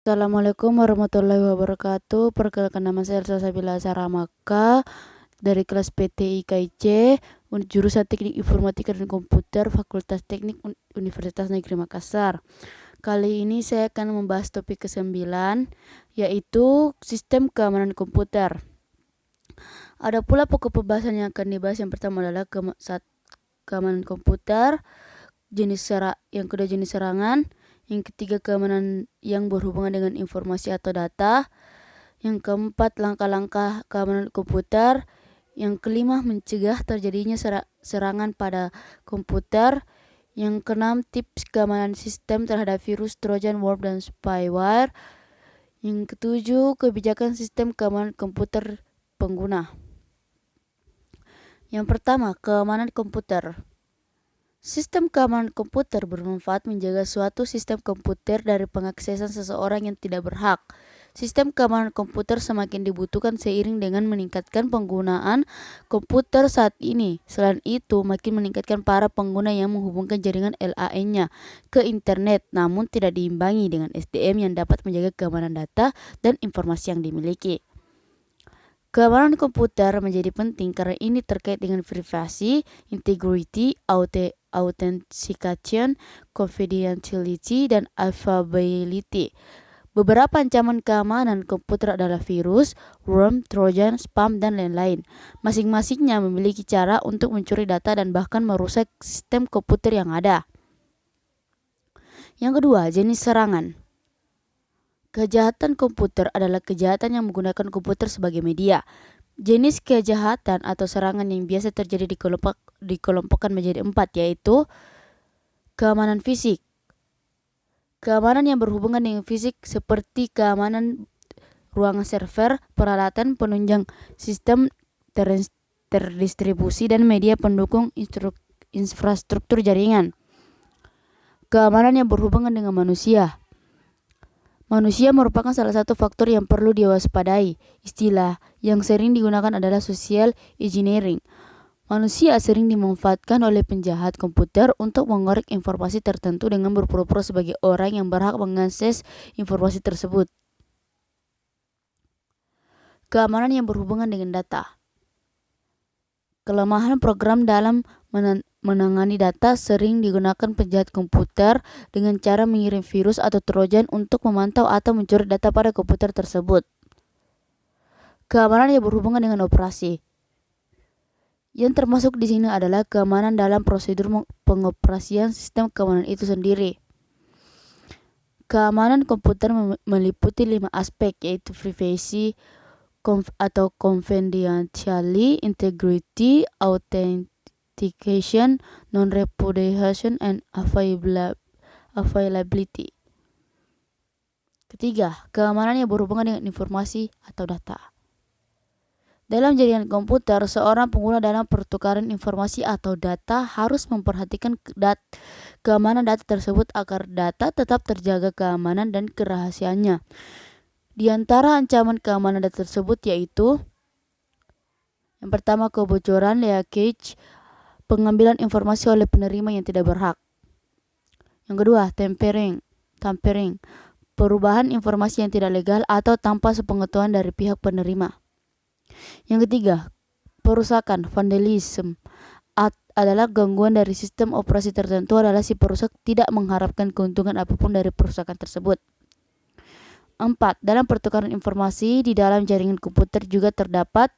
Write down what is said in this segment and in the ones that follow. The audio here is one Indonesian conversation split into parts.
Assalamualaikum warahmatullahi wabarakatuh. Perkenalkan, nama saya Elsa Sabila Saramaka dari kelas PT IKIC, jurusan Teknik Informatika dan Komputer, Fakultas Teknik Universitas Negeri Makassar. Kali ini saya akan membahas topik ke-9, yaitu sistem keamanan komputer. Ada pula pokok pembahasan yang akan dibahas. Yang pertama adalah keamanan komputer, yang kedua jenis serangan, yang ketiga keamanan yang berhubungan dengan informasi atau data, yang keempat langkah-langkah keamanan komputer, yang kelima mencegah terjadinya serangan pada komputer, yang keenam tips keamanan sistem terhadap virus, trojan, worm, dan spyware, yang ketujuh kebijakan sistem keamanan komputer pengguna. Yang pertama, keamanan komputer. Sistem keamanan komputer bermanfaat menjaga suatu sistem komputer dari pengaksesan seseorang yang tidak berhak. Sistem keamanan komputer semakin dibutuhkan seiring dengan meningkatkan penggunaan komputer saat ini. Selain itu, makin meningkatkan para pengguna yang menghubungkan jaringan LAN-nya ke internet, namun tidak diimbangi dengan SDM yang dapat menjaga keamanan data dan informasi yang dimiliki. Keamanan komputer menjadi penting karena ini terkait dengan privasi, integrity, authentication, confidentiality, dan availability. Beberapa ancaman keamanan komputer adalah virus, worm, trojan, spam, dan lain-lain. Masing-masingnya memiliki cara untuk mencuri data dan bahkan merusak sistem komputer yang ada. Yang kedua, jenis serangan. Kejahatan komputer adalah kejahatan yang menggunakan komputer sebagai media. Jenis kejahatan atau serangan yang biasa terjadi dikelompokkan menjadi 4, yaitu keamanan fisik. Keamanan yang berhubungan dengan fisik seperti keamanan ruangan server, peralatan penunjang sistem terdistribusi, dan media pendukung infrastruktur jaringan. Keamanan yang berhubungan dengan manusia. Manusia merupakan salah satu faktor yang perlu diwaspadai. Istilah yang sering digunakan adalah social engineering. Manusia sering dimanfaatkan oleh penjahat komputer untuk mengorek informasi tertentu dengan berpura-pura sebagai orang yang berhak mengakses informasi tersebut. Keamanan yang berhubungan dengan data. Kelemahan program dalam menangani data sering digunakan penjahat komputer dengan cara mengirim virus atau trojan untuk memantau atau mencuri data pada komputer tersebut. Keamanan yang berhubungan dengan operasi. Yang termasuk di sini adalah keamanan dalam prosedur pengoperasian sistem keamanan itu sendiri. Keamanan komputer meliputi 5 aspek, yaitu privacy atau confidentiality, integrity, authentication, non-repudiation, and availability. Ketiga, keamanan yang berhubungan dengan informasi atau data. Dalam jaringan komputer, seorang pengguna dalam pertukaran informasi atau data harus memperhatikan keamanan data tersebut agar data tetap terjaga keamanan dan kerahasiaannya. Di antara ancaman keamanan data tersebut yaitu yang pertama, kebocoran, leakage, pengambilan informasi oleh penerima yang tidak berhak. Yang kedua, tampering, perubahan informasi yang tidak legal atau tanpa sepengetahuan dari pihak penerima. Yang ketiga, perusakan, vandalism, adalah gangguan dari sistem operasi tertentu adalah si perusak tidak mengharapkan keuntungan apapun dari perusakan tersebut. 4. Dalam pertukaran informasi di dalam jaringan komputer juga terdapat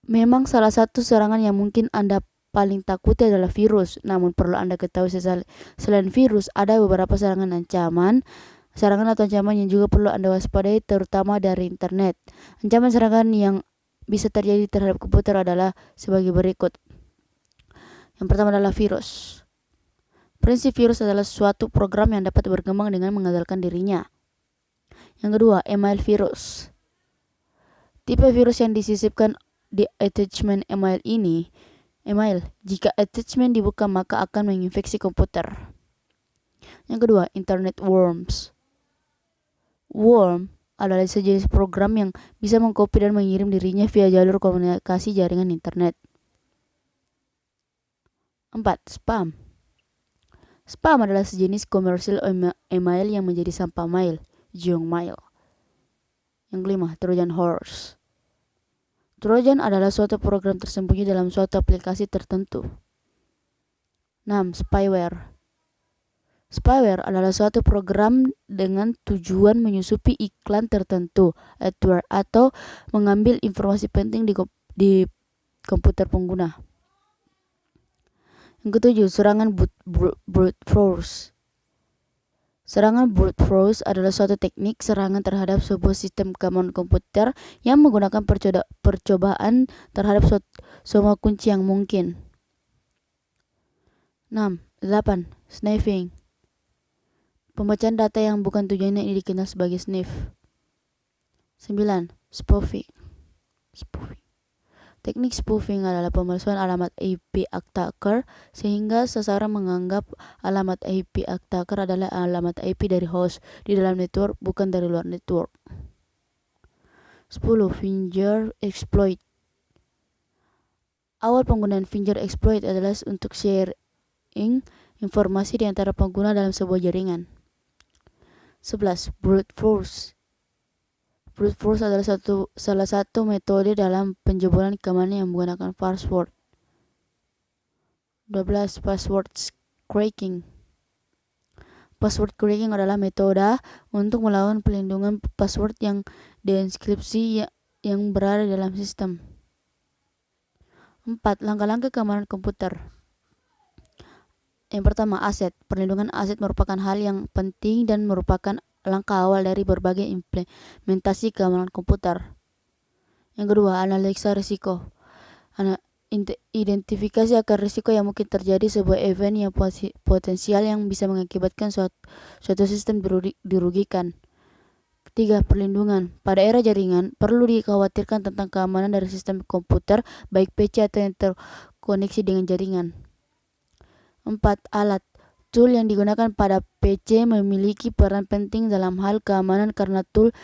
memang salah satu serangan yang mungkin Anda paling takuti adalah virus. Namun perlu Anda ketahui selain virus ada beberapa serangan atau ancaman yang juga perlu Anda waspadai, terutama dari internet. Ancaman serangan yang bisa terjadi terhadap komputer adalah sebagai berikut. Yang pertama adalah virus. Prinsip virus adalah suatu program yang dapat berkembang dengan mengandalkan dirinya. Yang kedua, email virus. Tipe virus yang disisipkan di attachment email, jika attachment dibuka maka akan menginfeksi komputer. Yang kedua, internet worms. Worm adalah sejenis program yang bisa mengcopy dan mengirim dirinya via jalur komunikasi jaringan internet. 4. Spam. Spam adalah sejenis komersil email yang menjadi sampah mail, junk mail. Yang kelima, Trojan Horse. Trojan adalah suatu program tersembunyi dalam suatu aplikasi tertentu. 6. Spyware. Spyware adalah suatu program dengan tujuan menyusupi iklan tertentu, adware, atau mengambil informasi penting di komputer pengguna. Yang ketujuh, serangan brute force. Serangan brute force adalah suatu teknik serangan terhadap sebuah sistem keamanan komputer yang menggunakan percobaan terhadap semua kunci yang mungkin. 6. 8. Sniffing. Pembacaan data yang bukan tujuannya ini dikenal sebagai sniff. 9. Spoofing. Teknik spoofing adalah pemalsuan alamat IP attacker sehingga sasaran menganggap alamat IP attacker adalah alamat IP dari host di dalam network, bukan dari luar network. 10. Finger exploit. Awal penggunaan finger exploit adalah untuk sharing informasi di antara pengguna dalam sebuah jaringan. 11. Brute force. Brute force adalah salah satu metode dalam penjebolan keamanan yang menggunakan password. 12. Password cracking. Password cracking adalah metode untuk melakukan pelindungan password yang dienkripsi yang berada dalam sistem. 4. Langkah-langkah keamanan komputer. Yang pertama, aset. Perlindungan aset merupakan hal yang penting dan merupakan langkah awal dari berbagai implementasi keamanan komputer. Yang kedua, analisa risiko. Identifikasi akan risiko yang mungkin terjadi, sebuah event yang potensial yang bisa mengakibatkan suatu sistem dirugikan. Ketiga, perlindungan. Pada era jaringan, perlu dikhawatirkan tentang keamanan dari sistem komputer, baik PC atau yang terkoneksi dengan jaringan. 4. Alat. Tool yang digunakan pada PC memiliki peran penting dalam hal keamanan karena tool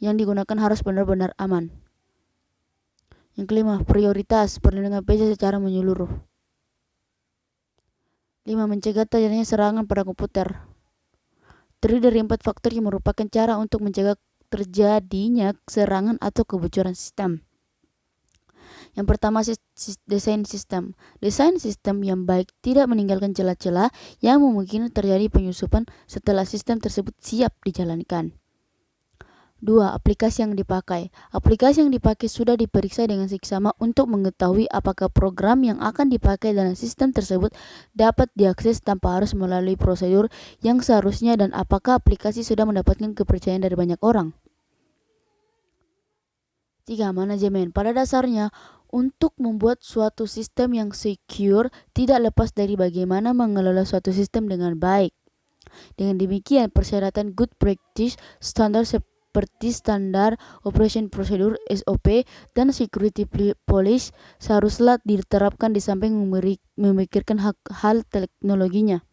yang digunakan harus benar-benar aman. Yang kelima, prioritas. Perlindungan PC secara menyeluruh. 5. Mencegah terjadinya serangan pada komputer. Terdiri dari 4 faktor yang merupakan cara untuk mencegah terjadinya serangan atau kebocoran sistem. Yang pertama, desain sistem. Desain sistem yang baik tidak meninggalkan celah-celah yang memungkinkan terjadi penyusupan setelah sistem tersebut siap dijalankan. 2. Aplikasi yang dipakai. Aplikasi yang dipakai sudah diperiksa dengan seksama untuk mengetahui apakah program yang akan dipakai dalam sistem tersebut dapat diakses tanpa harus melalui prosedur yang seharusnya, dan apakah aplikasi sudah mendapatkan kepercayaan dari banyak orang. 3. Manajemen. Pada dasarnya, untuk membuat suatu sistem yang secure tidak lepas dari bagaimana mengelola suatu sistem dengan baik. Dengan demikian, persyaratan good practice standar seperti standar operation procedure (SOP) dan security policy seharusnya diterapkan di samping memikirkan hal teknologinya.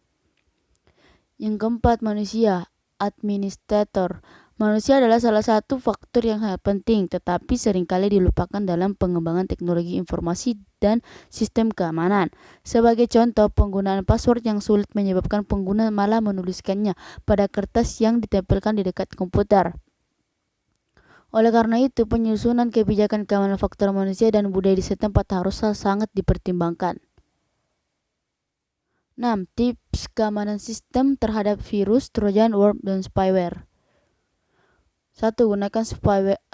Yang keempat, manusia, administrator. Manusia adalah salah satu faktor yang sangat penting, tetapi seringkali dilupakan dalam pengembangan teknologi informasi dan sistem keamanan. Sebagai contoh, penggunaan password yang sulit menyebabkan pengguna malah menuliskannya pada kertas yang ditempelkan di dekat komputer. Oleh karena itu, penyusunan kebijakan keamanan faktor manusia dan budaya di setempat harus sangat dipertimbangkan. 6. Tips keamanan sistem terhadap virus, trojan, worm, dan spyware. 1. Gunakan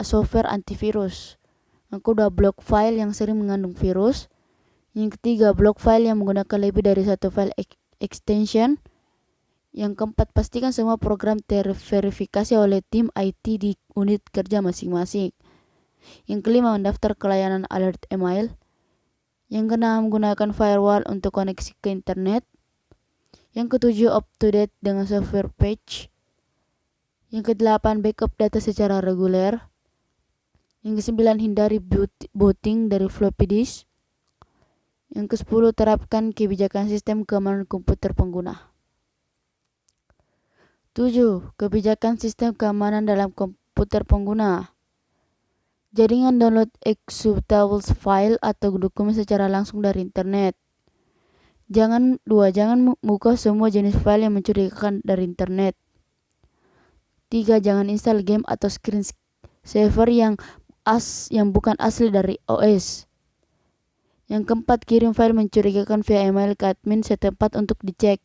software antivirus. Yang kedua, blok file yang sering mengandung virus. Yang ketiga, blok file yang menggunakan lebih dari satu file extension. Yang keempat, pastikan semua program terverifikasi oleh tim IT di unit kerja masing-masing. Yang kelima, mendaftar ke layanan alert email. Yang keenam, gunakan firewall untuk koneksi ke internet. Yang ketujuh, up to date dengan software patch. Yang kedelapan, backup data secara reguler. Yang kesembilan, hindari booting dari floppy disk. Yang ke-10, terapkan kebijakan sistem keamanan komputer pengguna. 7. Kebijakan sistem keamanan dalam komputer pengguna. Jaringan download executable file atau dokumen secara langsung dari internet. Jangan buka semua jenis file yang mencurigakan dari internet. 3. Jangan install game atau screensaver yang bukan asli dari OS. Yang keempat, kirim file mencurigakan via email ke admin setempat untuk dicek.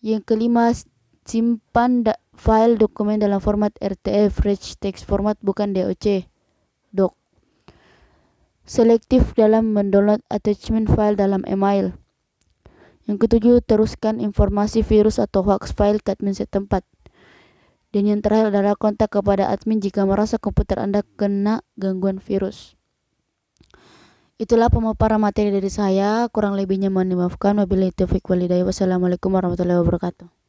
Yang kelima, simpan file dokumen dalam format RTF, Rich Text Format, bukan doc. Selektif dalam mendownload attachment file dalam email. Yang ketujuh, teruskan informasi virus atau hoax file ke admin setempat. Dan yang terakhir adalah kontak kepada admin jika merasa komputer Anda kena gangguan virus. Itulah pemaparan materi dari saya, kurang lebihnya mohon dimaafkan. Wabillahi taufiq walhidayah. Wassalamualaikum warahmatullahi wabarakatuh.